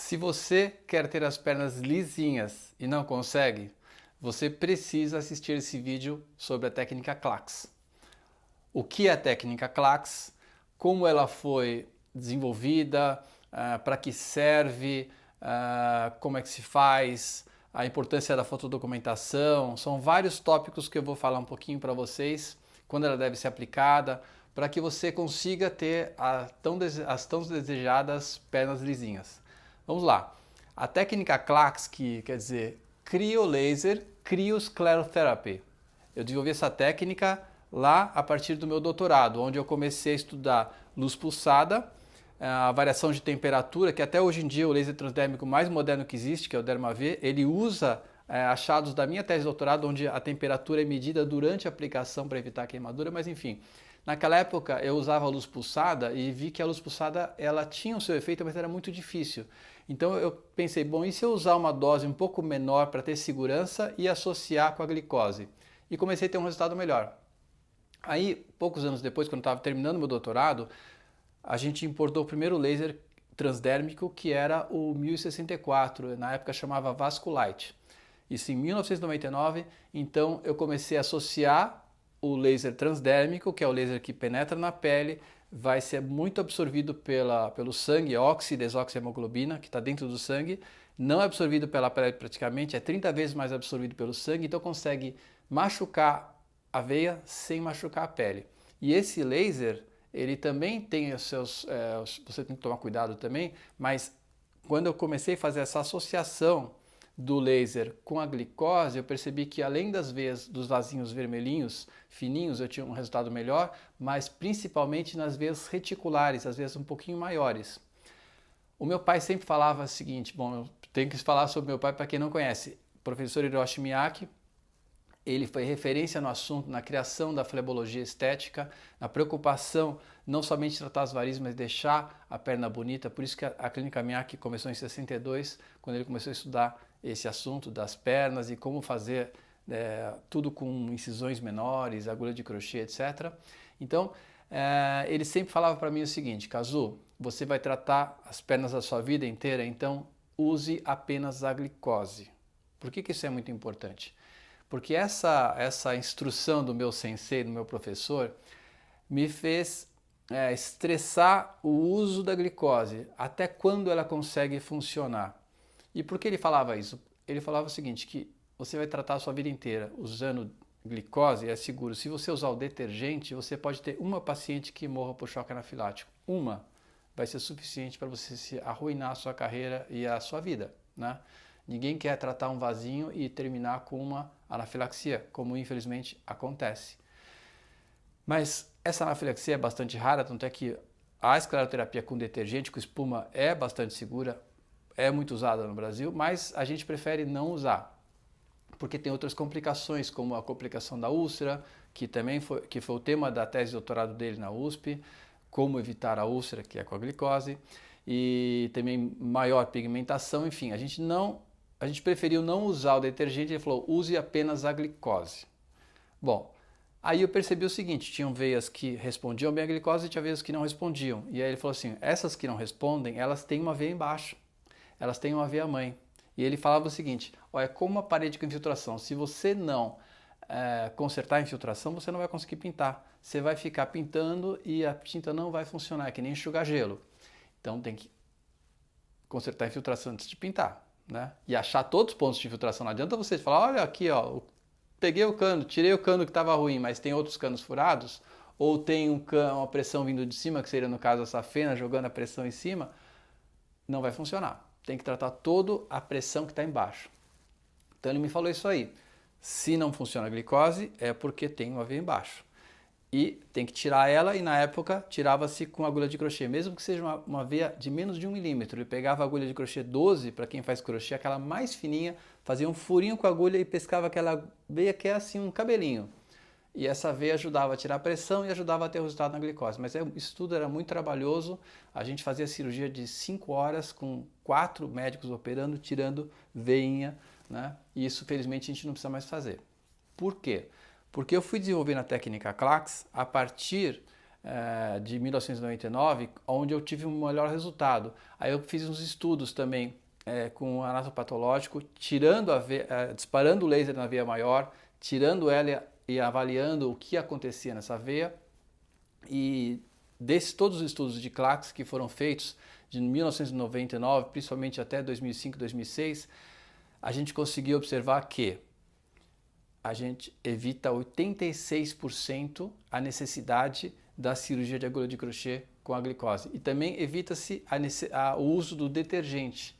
Se você quer ter as pernas lisinhas e não consegue, você precisa assistir esse vídeo sobre a técnica CLACS. O que é a técnica CLACS, como ela foi desenvolvida, para que serve, como é que se faz, a importância da fotodocumentação. São vários tópicos que eu vou falar um pouquinho para vocês, quando ela deve ser aplicada, para que você consiga ter as tão desejadas pernas lisinhas. Vamos lá. A técnica CLACS, que quer dizer Cryolaser Cryosclerotherapy. Eu desenvolvi essa técnica lá a partir do meu doutorado, onde eu comecei a estudar luz pulsada, a variação de temperatura, que até hoje em dia o laser transdérmico mais moderno que existe, que é o DermaV, ele usa achados da minha tese de doutorado, onde a temperatura é medida durante a aplicação para evitar queimadura, mas enfim. Naquela época eu usava a luz pulsada e vi que a luz pulsada ela tinha o seu efeito, mas era muito difícil. Então eu pensei, bom, e se eu usar uma dose um pouco menor para ter segurança e associar com a glicose? E comecei a ter um resultado melhor. Aí, poucos anos depois, quando eu estava terminando meu doutorado, a gente importou o primeiro laser transdérmico, que era o 1064, na época chamava Vasculite. Isso em 1999, então eu comecei a associar o laser transdérmico, que é o laser que penetra na pele, vai ser muito absorvido pelo sangue, oxi-desoxihemoglobina, que está dentro do sangue, não é absorvido pela pele praticamente, é 30 vezes mais absorvido pelo sangue, então consegue machucar a veia sem machucar a pele. E esse laser, ele também tem os seus, você tem que tomar cuidado também, mas quando eu comecei a fazer essa associação do laser com a glicose, eu percebi que além das veias dos vasinhos vermelhinhos, fininhos, eu tinha um resultado melhor, mas principalmente nas veias reticulares, as veias um pouquinho maiores. O meu pai sempre falava o seguinte, bom, eu tenho que falar sobre meu pai para quem não conhece, o professor Hiroshi Miyake. Ele foi referência no assunto, na criação da flebologia estética, na preocupação não somente de tratar as varizes, mas deixar a perna bonita. Por isso que a Clínica Miyake começou em 62, quando ele começou a estudar esse assunto das pernas e como fazer tudo com incisões menores, agulha de crochê, etc. Então, ele sempre falava para mim o seguinte, Kazu, você vai tratar as pernas da sua vida inteira, então use apenas a glicose. Por que isso é muito importante? Porque essa instrução do meu sensei, do meu professor, me fez estressar o uso da glicose, até quando ela consegue funcionar. E por que ele falava isso? Ele falava o seguinte, que você vai tratar a sua vida inteira usando glicose, é seguro. Se você usar o detergente, você pode ter uma paciente que morra por choque anafilático. Uma vai ser suficiente para você se arruinar a sua carreira e a sua vida, né? Ninguém quer tratar um vasinho e terminar com uma anafilaxia, como infelizmente acontece. Mas essa anafilaxia é bastante rara, tanto é que a escleroterapia com detergente, com espuma, é bastante segura, é muito usada no Brasil, mas a gente prefere não usar, porque tem outras complicações, como a complicação da úlcera, que também foi o tema da tese de doutorado dele na USP, como evitar a úlcera, que é com a glicose, e também maior pigmentação, enfim, a gente preferiu não usar o detergente, ele falou, use apenas a glicose. Bom, aí eu percebi o seguinte, tinham veias que respondiam bem à glicose e tinha veias que não respondiam. E aí ele falou assim, essas que não respondem, elas têm uma veia embaixo, elas têm uma veia mãe. E ele falava o seguinte, ó, é como uma parede com infiltração, se você não consertar a infiltração, você não vai conseguir pintar. Você vai ficar pintando e a tinta não vai funcionar, é que nem enxugar gelo. Então tem que consertar a infiltração antes de pintar. Né? E achar todos os pontos de infiltração. Não adianta você falar, olha aqui, ó, peguei o cano, tirei o cano que estava ruim, mas tem outros canos furados, ou tem uma pressão vindo de cima, que seria no caso a safena, jogando a pressão em cima, não vai funcionar. Tem que tratar toda a pressão que está embaixo. Então ele me falou isso aí. Se não funciona a glicose, é porque tem uma veia embaixo. E tem que tirar ela, e na época tirava-se com agulha de crochê, mesmo que seja uma veia de menos de 1 milímetro. Ele pegava a agulha de crochê 12, para quem faz crochê, aquela mais fininha, fazia um furinho com a agulha e pescava aquela veia que é assim um cabelinho. E essa veia ajudava a tirar a pressão e ajudava a ter o resultado na glicose. Mas isso tudo era muito trabalhoso, a gente fazia cirurgia de 5 horas com 4 médicos operando, tirando veinha, né? E isso felizmente a gente não precisa mais fazer. Por quê? Porque eu fui desenvolvendo a técnica CLACS a partir de 1999, onde eu tive um melhor resultado. Aí eu fiz uns estudos também com anatopatológico, disparando o laser na veia maior, tirando ela e avaliando o que acontecia nessa veia. E todos os estudos de Clax que foram feitos de 1999, principalmente até 2005, 2006, a gente conseguiu observar que a gente evita 86% a necessidade da cirurgia de agulha de crochê com a glicose. E também evita-se o uso do detergente.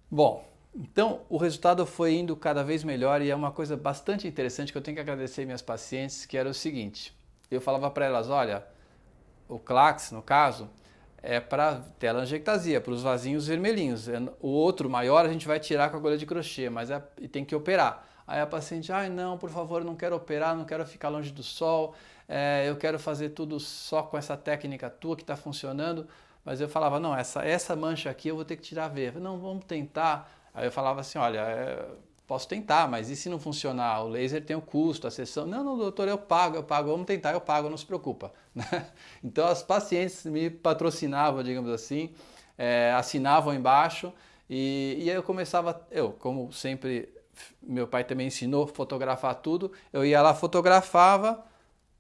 Bom, então o resultado foi indo cada vez melhor e é uma coisa bastante interessante que eu tenho que agradecer minhas pacientes, que era o seguinte. Eu falava para elas, olha, o Clax, no caso, é para telangiectasia, para os vasinhos vermelhinhos. O outro maior a gente vai tirar com a agulha de crochê, mas tem que operar. Aí a paciente, não, por favor, não quero operar, não quero ficar longe do sol, eu quero fazer tudo só com essa técnica tua que está funcionando. Mas eu falava, não, essa mancha aqui eu vou ter que tirar a veia. Não, vamos tentar. Aí eu falava assim, olha, posso tentar, mas e se não funcionar? O laser tem o custo, a sessão. Não, doutor, eu pago, vamos tentar, eu pago, não se preocupa. Então as pacientes me patrocinavam, digamos assim, assinavam embaixo e aí eu começava, como sempre, meu pai também ensinou a fotografar tudo, eu ia lá, fotografava,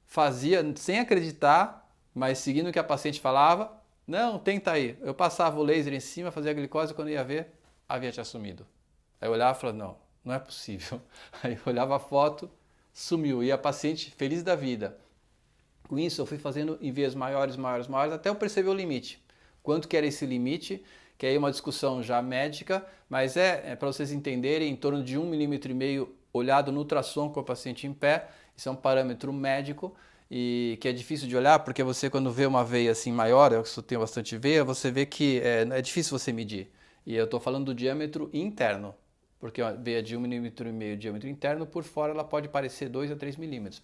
fazia sem acreditar, mas seguindo o que a paciente falava, não, tenta aí. Eu passava o laser em cima, fazia a glicose, quando ia ver, a veia tinha sumido. Aí eu olhava e falava, não é possível. Aí eu olhava a foto, sumiu. E a paciente feliz da vida. Com isso eu fui fazendo em veias maiores, até eu perceber o limite. Quanto que era esse limite? Que aí é uma discussão já médica, mas para vocês entenderem, em torno de 1,5 mm olhado no ultrassom com o paciente em pé. Isso é um parâmetro médico e que é difícil de olhar, porque você quando vê uma veia assim maior, eu tenho bastante veia, você vê que é difícil você medir. E eu estou falando do diâmetro interno, porque uma veia de 1,5 mm diâmetro interno, por fora ela pode parecer 2 a 3 milímetros,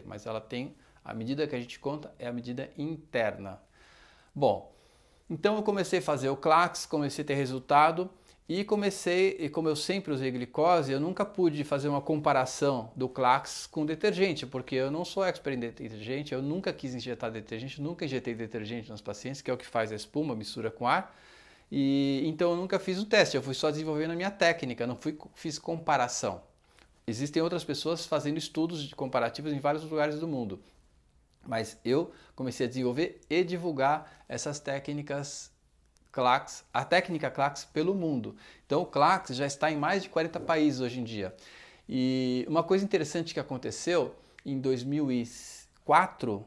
mas ela tem, a medida que a gente conta é a medida interna. Bom, então eu comecei a fazer o Clax, comecei a ter resultado e como eu sempre usei glicose, eu nunca pude fazer uma comparação do Clax com detergente, porque eu não sou expert em detergente, eu nunca quis injetar detergente, nunca injetei detergente nos pacientes, que é o que faz a espuma, mistura com ar. E então eu nunca fiz o teste, eu fui só desenvolvendo a minha técnica, não fiz comparação. Existem outras pessoas fazendo estudos comparativos em vários lugares do mundo, mas eu comecei a desenvolver e divulgar essas técnicas Clax, a técnica Clax pelo mundo. Então o Clax já está em mais de 40 países hoje em dia. E uma coisa interessante que aconteceu, em 2004,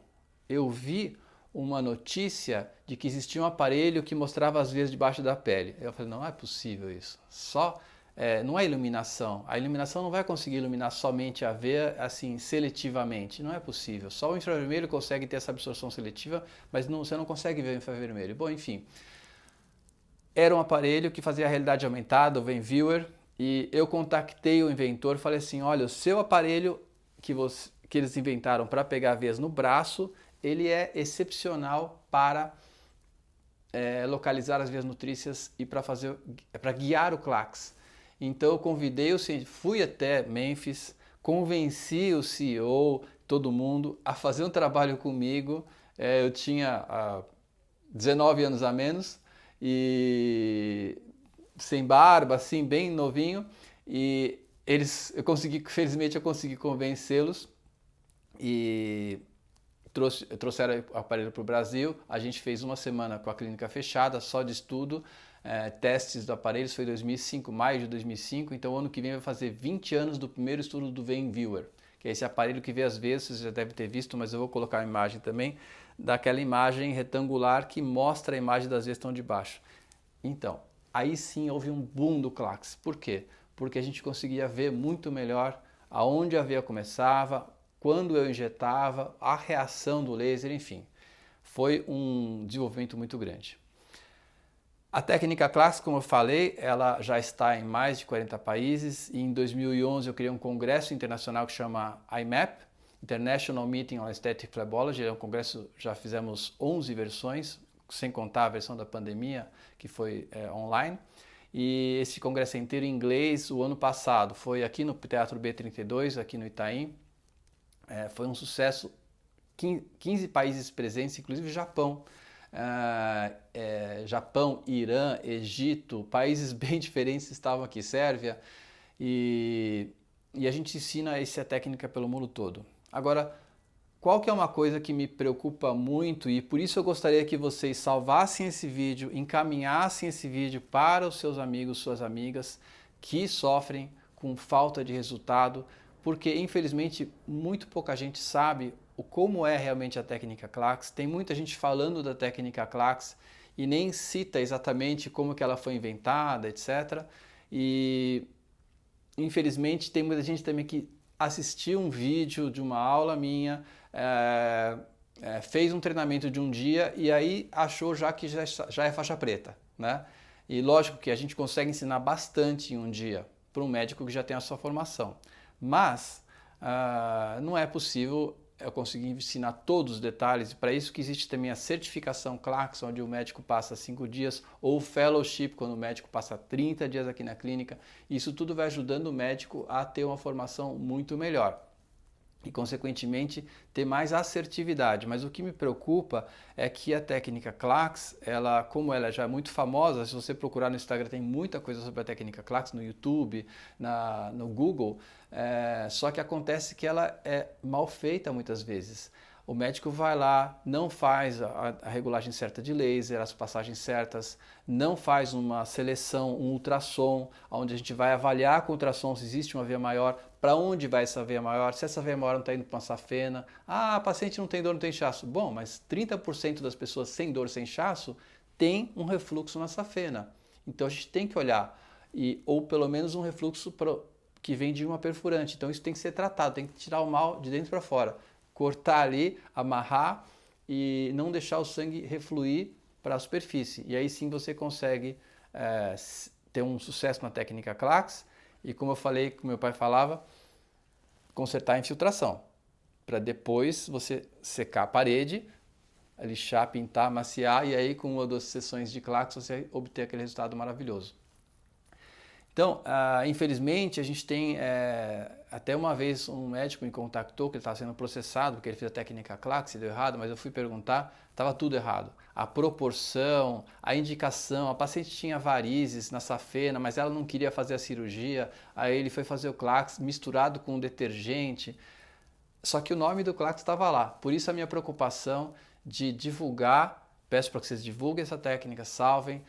eu vi uma notícia de que existia um aparelho que mostrava as veias debaixo da pele. Eu falei, não é possível isso. Não é iluminação. A iluminação não vai conseguir iluminar somente a veia assim seletivamente. Não é possível. Só o infravermelho consegue ter essa absorção seletiva, mas você não consegue ver o infravermelho. Bom, enfim. Era um aparelho que fazia a realidade aumentada, o VenViewer, e eu contactei o inventor e falei assim, olha, o seu aparelho que eles inventaram para pegar veias no braço, ele é excepcional para localizar as veias nutrícias e para guiar o Clax. Então eu convidei o cientista, fui até Memphis, convenci o CEO, todo mundo, a fazer um trabalho comigo. Eu tinha 19 anos a menos e sem barba, assim, bem novinho. E felizmente eu consegui convencê-los e trouxeram o aparelho para o Brasil. A gente fez uma semana com a clínica fechada, só de estudo, testes do aparelho. Isso foi em 2005, maio de 2005. Então, ano que vem vai fazer 20 anos do primeiro estudo do VenViewer, que é esse aparelho que vê as veias, você já deve ter visto, mas eu vou colocar a imagem também, daquela imagem retangular que mostra a imagem das veias que estão de baixo. Então, aí sim houve um boom do Clax. Por quê? Porque a gente conseguia ver muito melhor aonde a veia começava, quando eu injetava, a reação do laser, enfim. Foi um desenvolvimento muito grande. A técnica Clax, como eu falei, ela já está em mais de 40 países e em 2011 eu criei um congresso internacional que chama IMAP, International Meeting on Aesthetic Phlebology. É um congresso, já fizemos 11 versões, sem contar a versão da pandemia, que foi online. E esse congresso é inteiro em inglês. O ano passado foi aqui no Teatro B32, aqui no Itaim. Foi um sucesso 15 países presentes, inclusive Japão. Japão, Irã, Egito, países bem diferentes estavam aqui, Sérvia, e a gente ensina essa técnica pelo mundo todo. Agora, qual que é uma coisa que me preocupa muito e por isso eu gostaria que vocês salvassem esse vídeo, encaminhassem esse vídeo para os seus amigos, suas amigas que sofrem com falta de resultado, porque infelizmente muito pouca gente sabe como é realmente a técnica CLACS. Tem muita gente falando da técnica CLACS e nem cita exatamente como que ela foi inventada, etc. E infelizmente tem muita gente também que assistiu um vídeo de uma aula minha, fez um treinamento de um dia e aí achou já que já é faixa preta, né? E lógico que a gente consegue ensinar bastante em um dia para um médico que já tem a sua formação, mas não é possível eu conseguir ensinar todos os detalhes, e para isso que existe também a certificação CLACS, onde o médico passa 5 dias, ou o fellowship, quando o médico passa 30 dias aqui na clínica. Isso tudo vai ajudando o médico a ter uma formação muito melhor e, consequentemente, ter mais assertividade. Mas o que me preocupa é que a técnica CLACS, como ela já é muito famosa, se você procurar no Instagram tem muita coisa sobre a técnica CLACS, no YouTube, no Google, só que acontece que ela é mal feita muitas vezes. O médico vai lá, não faz a regulagem certa de laser, as passagens certas, não faz uma seleção, um ultrassom, onde a gente vai avaliar com o ultrassom se existe uma veia maior, para onde vai essa veia maior, se essa veia maior não está indo para uma safena. Ah, a paciente não tem dor, não tem inchaço. Bom, mas 30% das pessoas sem dor, sem inchaço, tem um refluxo na safena. Então a gente tem que olhar, ou pelo menos um refluxo que vem de uma perfurante. Então isso tem que ser tratado, tem que tirar o mal de dentro para fora. Cortar ali, amarrar e não deixar o sangue refluir para a superfície. E aí sim você consegue ter um sucesso na técnica CLACS e, como eu falei, como meu pai falava, consertar a infiltração, para depois você secar a parede, lixar, pintar, maciar e aí com 1 ou 2 sessões de CLACS você obter aquele resultado maravilhoso. Então, infelizmente, a gente tem, até uma vez um médico me contactou que ele estava sendo processado porque ele fez a técnica CLACS e deu errado, mas eu fui perguntar, estava tudo errado. A proporção, a indicação, a paciente tinha varizes na safena, mas ela não queria fazer a cirurgia, aí ele foi fazer o CLACS misturado com o detergente, só que o nome do CLACS estava lá. Por isso a minha preocupação de divulgar. Peço para que vocês divulguem essa técnica, salvem,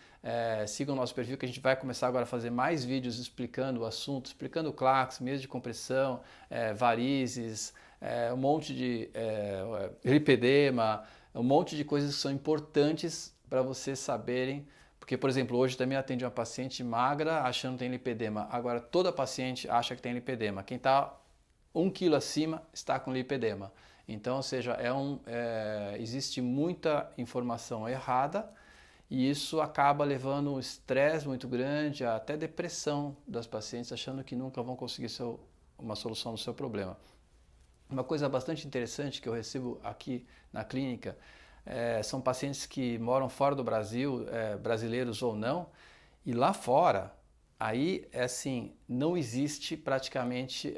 sigam o nosso perfil que a gente vai começar agora a fazer mais vídeos explicando o assunto, explicando o CLACS, mesa de compressão, varizes, um monte de lipedema, um monte de coisas que são importantes para vocês saberem. Porque, por exemplo, hoje também atende uma paciente magra achando que tem lipedema. Agora, toda paciente acha que tem lipedema. Quem está 1 quilo acima está com lipedema. Então, ou seja, existe muita informação errada e isso acaba levando um estresse muito grande, até depressão das pacientes, achando que nunca vão conseguir uma solução do seu problema. Uma coisa bastante interessante que eu recebo aqui na clínica são pacientes que moram fora do Brasil, brasileiros ou não, e lá fora, aí assim, não existe praticamente,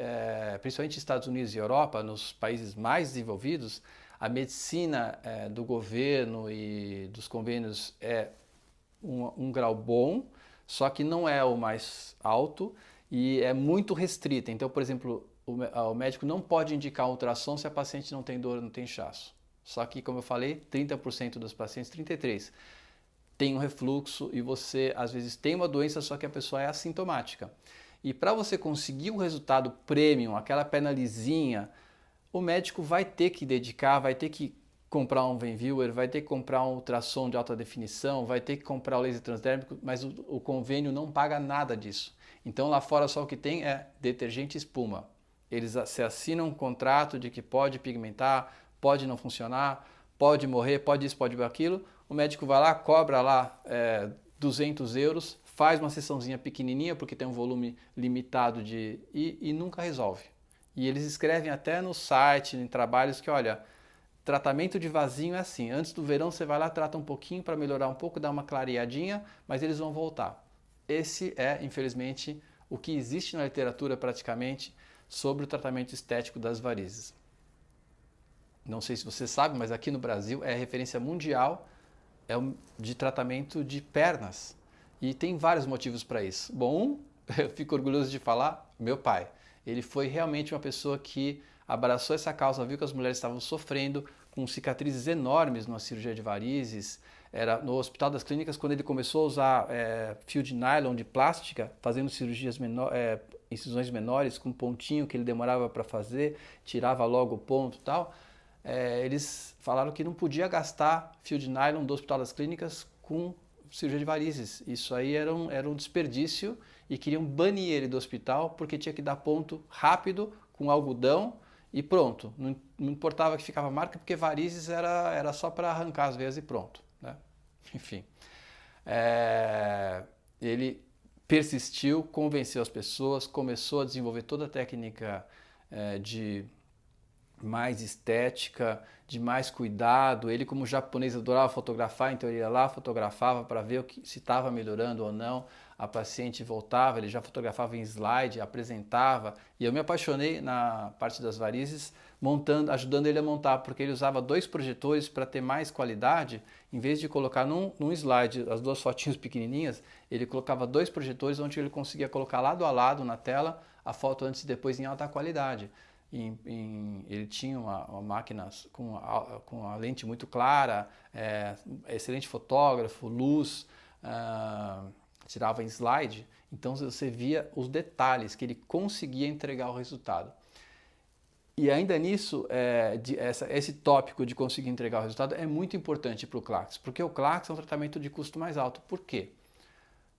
principalmente Estados Unidos e Europa, nos países mais desenvolvidos, a medicina do governo e dos convênios é um grau bom, só que não é o mais alto e é muito restrita. Então, por exemplo, o médico não pode indicar um ultrassom se a paciente não tem dor, não tem inchaço. Só que, como eu falei, 30% dos pacientes, 33%, tem um refluxo e você às vezes tem uma doença, só que a pessoa é assintomática. E para você conseguir o resultado premium, aquela perna lisinha, o médico vai ter que dedicar, vai ter que comprar um Venviewer, vai ter que comprar um ultrassom de alta definição, vai ter que comprar o laser transdérmico, mas o convênio não paga nada disso. Então lá fora só o que tem é detergente e espuma. Eles se assinam um contrato de que pode pigmentar, pode não funcionar, pode morrer, pode isso, pode aquilo. O médico vai lá, cobra lá 200 euros, faz uma sessãozinha pequenininha porque tem um volume limitado e nunca resolve. E eles escrevem até no site, em trabalhos que, olha, tratamento de vasinho é assim, antes do verão você vai lá, trata um pouquinho para melhorar um pouco, dá uma clareadinha, mas eles vão voltar. Esse é, infelizmente, o que existe na literatura praticamente sobre o tratamento estético das varizes. não sei se você sabe, mas aqui no Brasil é referência mundial de tratamento de pernas. E tem vários motivos para isso. Bom, eu fico orgulhoso de falar, meu pai. Ele foi realmente uma pessoa que abraçou essa causa, viu que as mulheres estavam sofrendo com cicatrizes enormes numa cirurgia de varizes. Era no Hospital das Clínicas, quando ele começou a usar fio de nylon de plástica, fazendo cirurgias incisões menores com pontinho que ele demorava para fazer, tirava logo o ponto e tal. Eles falaram que não podia gastar fio de nylon do Hospital das Clínicas com cirurgia de varizes. Isso aí era um desperdício e queriam banir ele do hospital porque tinha que dar ponto rápido com algodão e pronto. Não importava que ficava marca porque varizes era só para arrancar as veias e pronto, né? Enfim, ele persistiu, convenceu as pessoas, começou a desenvolver toda a técnica de mais estética, de mais cuidado. Ele, como japonês, adorava fotografar, então ele ia lá, fotografava para ver se estava melhorando ou não. A paciente voltava, ele já fotografava em slide, apresentava. E eu me apaixonei na parte das varizes, ajudando ele a montar, porque ele usava 2 projetores para ter mais qualidade. Em vez de colocar num slide as 2 fotinhos pequenininhas, ele colocava 2 projetores onde ele conseguia colocar lado a lado na tela a foto antes e depois em alta qualidade. Ele tinha uma máquina com a lente muito clara, excelente fotógrafo, luz, tirava em slide, então você via os detalhes que ele conseguia entregar o resultado. E ainda nisso, esse tópico de conseguir entregar o resultado é muito importante para o Clax, porque o Clax é um tratamento de custo mais alto. Por quê?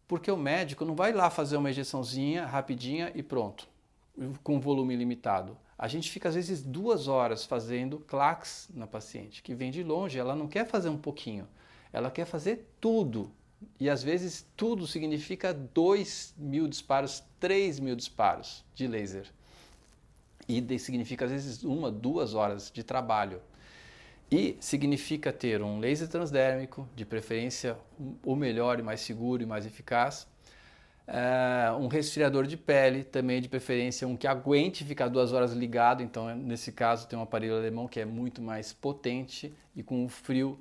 Porque o médico não vai lá fazer uma injeçãozinha rapidinha e pronto, com volume limitado. A gente fica às vezes 2 horas fazendo Clax na paciente, que vem de longe, ela não quer fazer um pouquinho, ela quer fazer tudo. E às vezes tudo significa 2.000 disparos, 3.000 disparos de laser. E significa às vezes 1, 2 horas de trabalho. E significa ter um laser transdérmico, de preferência o melhor e mais seguro e mais eficaz. Um resfriador de pele, também de preferência um que aguente ficar 2 horas ligado. Então nesse caso tem um aparelho alemão que é muito mais potente e com um frio,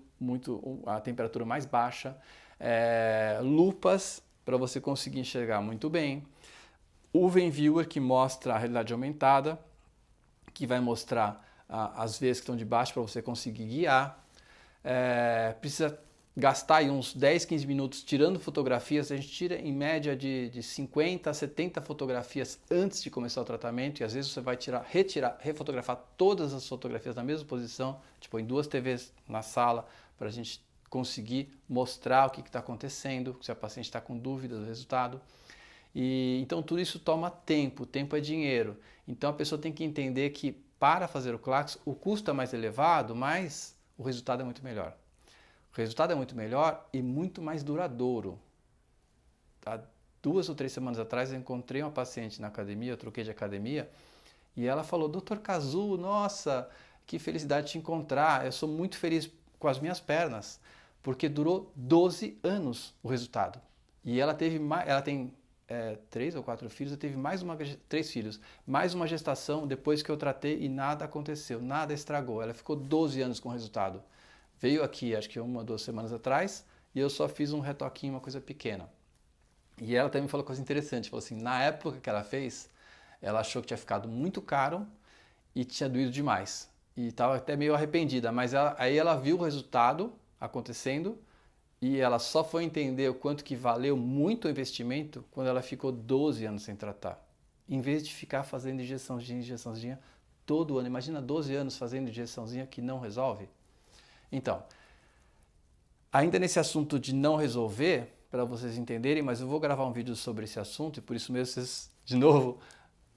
a temperatura mais baixa. Lupas para você conseguir enxergar muito bem. O Viewer que mostra a realidade aumentada, que vai mostrar as veias que estão de baixo para você conseguir guiar. Precisa gastar aí uns 10, 15 minutos tirando fotografias. A gente tira em média de 50 a 70 fotografias antes de começar o tratamento, e às vezes você vai refotografar todas as fotografias na mesma posição, tipo em 2 TVs na sala, para a gente conseguir mostrar o que está acontecendo, se a paciente está com dúvida do resultado. Então tudo isso toma tempo, tempo é dinheiro. Então a pessoa tem que entender que para fazer o Clax o custo é mais elevado, mas o resultado é muito melhor. O resultado é muito melhor e muito mais duradouro. Há 2 ou 3 semanas atrás eu encontrei uma paciente na academia, eu troquei de academia, e ela falou: Dr. Kazu, nossa, que felicidade te encontrar, eu sou muito feliz com as minhas pernas, porque durou 12 anos o resultado. E ela tem 3 ou 4 filhos, eu teve 3 filhos, mais uma gestação depois que eu tratei e nada aconteceu, nada estragou. Ela ficou 12 anos com o resultado. Veio aqui, acho que 1 ou 2 semanas atrás, e eu só fiz um retoquinho, uma coisa pequena. E ela também falou uma coisa interessante, falou assim, na época que ela fez, ela achou que tinha ficado muito caro e tinha doído demais. E estava até meio arrependida, mas aí ela viu o resultado acontecendo, e ela só foi entender o quanto que valeu muito o investimento quando ela ficou 12 anos sem tratar. Em vez de ficar fazendo injeçãozinha todo ano. Imagina 12 anos fazendo injeçãozinha que não resolve. Então, ainda nesse assunto de não resolver, para vocês entenderem, mas eu vou gravar um vídeo sobre esse assunto e por isso mesmo vocês, de novo,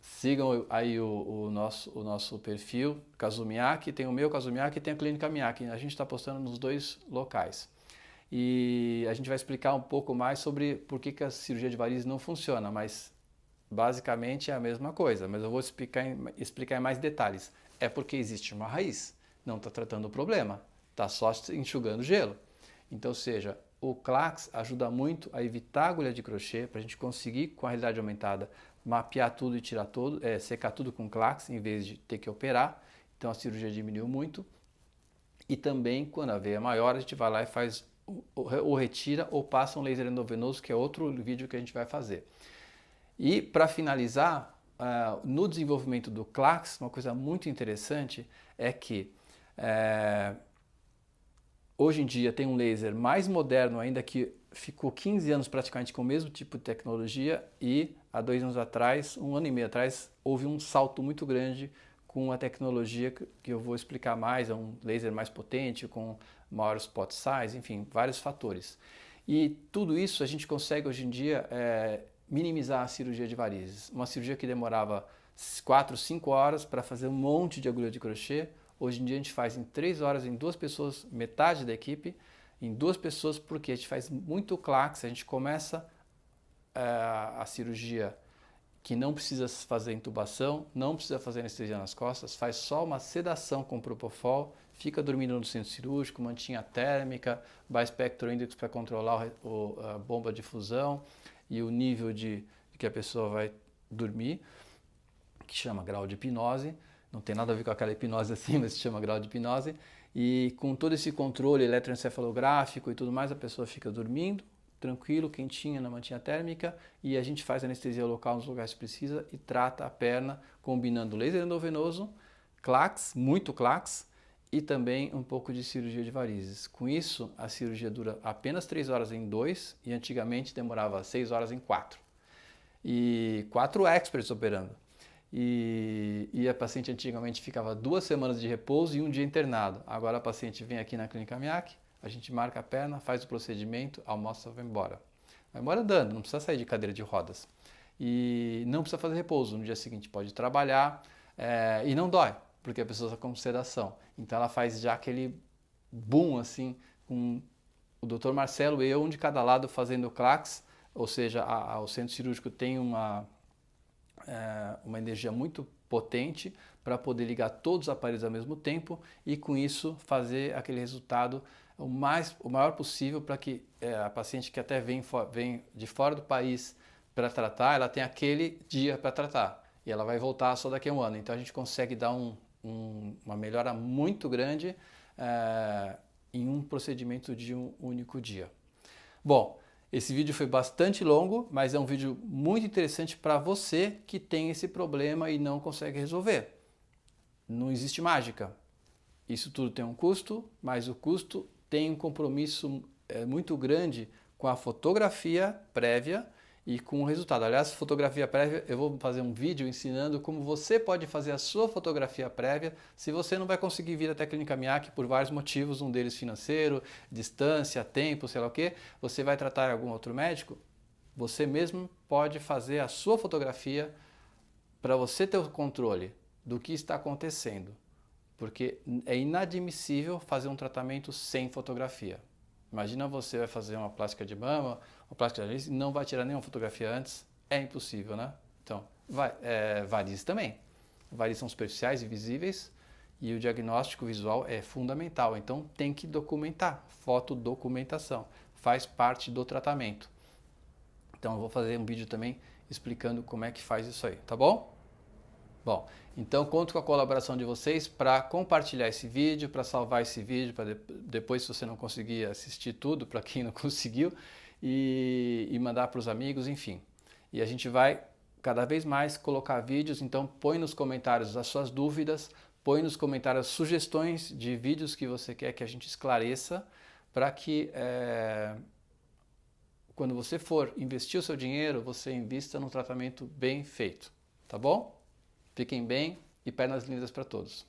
sigam aí o nosso perfil, Kazu Miyake, tem o meu Kazu Miyake e tem a Clínica Miyake. A gente está postando nos 2 locais. E a gente vai explicar um pouco mais sobre por que a cirurgia de varizes não funciona, mas basicamente é a mesma coisa, mas eu vou explicar em mais detalhes. É porque existe uma raiz, não está tratando o problema, está só enxugando gelo. Então, seja, o Clax ajuda muito a evitar a agulha de crochê, para a gente conseguir, com a realidade aumentada, mapear tudo e tirar tudo, secar tudo com Clax, em vez de ter que operar. então a cirurgia diminuiu muito. E também, quando a veia é maior, a gente vai lá e faz ou retira ou passa um laser endovenoso, que é outro vídeo que a gente vai fazer. E para finalizar, no desenvolvimento do CLACS, uma coisa muito interessante é que hoje em dia tem um laser mais moderno ainda, que ficou 15 anos praticamente com o mesmo tipo de tecnologia, e há 2 anos atrás, 1 ano e meio atrás, houve um salto muito grande com a tecnologia que eu vou explicar mais, é um laser mais potente, com maior spot size, enfim, vários fatores. E tudo isso a gente consegue hoje em dia minimizar a cirurgia de varizes. Uma cirurgia que demorava 4, 5 horas para fazer um monte de agulha de crochê, hoje em dia a gente faz em 3 horas em 2 pessoas, metade da equipe, em 2 pessoas, porque a gente faz muito CLACS, a gente começa a cirurgia que não precisa fazer intubação, não precisa fazer anestesia nas costas, faz só uma sedação com propofol, fica dormindo no centro cirúrgico, mantinha térmica, bispectral index para controlar a bomba de fusão e o nível de que a pessoa vai dormir, que chama grau de hipnose. Não tem nada a ver com aquela hipnose assim, mas se chama grau de hipnose. E com todo esse controle eletroencefalográfico e tudo mais, a pessoa fica dormindo, tranquilo, quentinha na mantinha térmica, e a gente faz anestesia local nos lugares que precisa e trata a perna combinando laser endovenoso, CLACS, muito CLACS, e também um pouco de cirurgia de varizes. Com isso, a cirurgia dura apenas 3 horas em 2 e antigamente demorava 6 horas em 4. E 4 experts operando. E a paciente antigamente ficava 2 semanas de repouso e 1 dia internado. Agora a paciente vem aqui na Clínica Miach, a gente marca a perna, faz o procedimento, almoça e vai embora. Vai embora andando, não precisa sair de cadeira de rodas. E não precisa fazer repouso. No dia seguinte pode trabalhar e não dói, porque a pessoa está com sedação. Então ela faz já aquele boom assim, com o Dr. Marcelo e eu, um de cada lado fazendo o CLACS, ou seja, o centro cirúrgico tem uma energia muito potente para poder ligar todos os aparelhos ao mesmo tempo e com isso fazer aquele resultado o maior possível para que a paciente que até vem de fora do país para tratar, ela tem aquele dia para tratar e ela vai voltar só daqui a 1 ano. Então a gente consegue dar uma melhora muito grande em um procedimento de um único dia. Bom, esse vídeo foi bastante longo, mas é um vídeo muito interessante para você que tem esse problema e não consegue resolver. Não existe mágica. Isso tudo tem um custo, mas o custo tem um compromisso muito grande com a fotografia prévia e com o resultado. Aliás, fotografia prévia, eu vou fazer um vídeo ensinando como você pode fazer a sua fotografia prévia se você não vai conseguir vir até a Clínica Miach por vários motivos, um deles financeiro, distância, tempo, sei lá o que, você vai tratar algum outro médico, você mesmo pode fazer a sua fotografia para você ter o controle do que está acontecendo, porque é inadmissível fazer um tratamento sem fotografia. Imagina você vai fazer uma plástica de mama, uma plástica de nariz e não vai tirar nenhuma fotografia antes. É impossível, né? Então, varizes também. Varizes são superficiais e visíveis e o diagnóstico visual é fundamental. Então, tem que documentar. Fotodocumentação faz parte do tratamento. Então, eu vou fazer um vídeo também explicando como é que faz isso aí, tá bom? Bom, então conto com a colaboração de vocês para compartilhar esse vídeo, para salvar esse vídeo, para depois, se você não conseguir assistir tudo, para quem não conseguiu, e mandar para os amigos, enfim. E a gente vai cada vez mais colocar vídeos, então põe nos comentários as suas dúvidas, põe nos comentários sugestões de vídeos que você quer que a gente esclareça, para que quando você for investir o seu dinheiro, você invista num tratamento bem feito, tá bom? Fiquem bem e pernas lindas para todos.